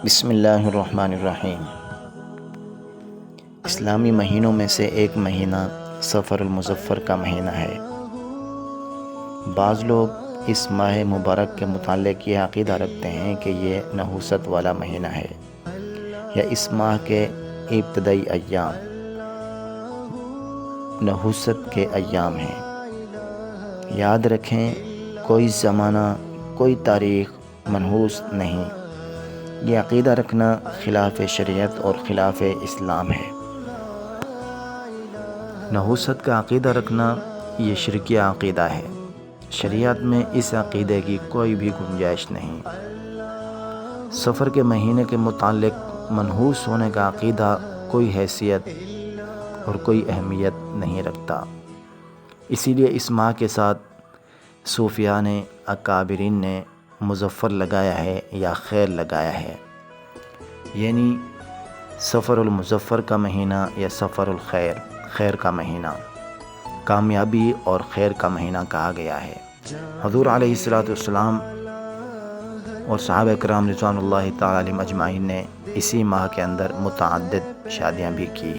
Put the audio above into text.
بسم اللہ الرحمن الرحیم۔ اسلامی مہینوں میں سے ایک مہینہ صفر المظفر کا مہینہ ہے۔ بعض لوگ اس ماہ مبارک کے متعلق یہ عقیدہ رکھتے ہیں کہ یہ نحوست والا مہینہ ہے یا اس ماہ کے ابتدائی ایام نحوست کے ایام ہیں۔ یاد رکھیں، کوئی زمانہ، کوئی تاریخ منحوس نہیں۔ یہ عقیدہ رکھنا خلاف شریعت اور خلاف اسلام ہے۔ نحوست کا عقیدہ رکھنا یہ شرکیہ عقیدہ ہے۔ شریعت میں اس عقیدے کی کوئی بھی گنجائش نہیں۔ صفر کے مہینے کے متعلق منحوس ہونے کا عقیدہ کوئی حیثیت اور کوئی اہمیت نہیں رکھتا۔ اسی لیے اس ماہ کے ساتھ صوفیان اکابرین نے مظفر لگایا ہے یا خیر لگایا ہے، یعنی صفر المظفر کا مہینہ یا صفر الخیر، خیر کا مہینہ، کامیابی اور خیر کا مہینہ کہا گیا ہے۔ حضور علیہ السلام اور صحابہ کرام رضوان اللہ تعالی علیہم اجمعین نے اسی ماہ کے اندر متعدد شادیاں بھی کی۔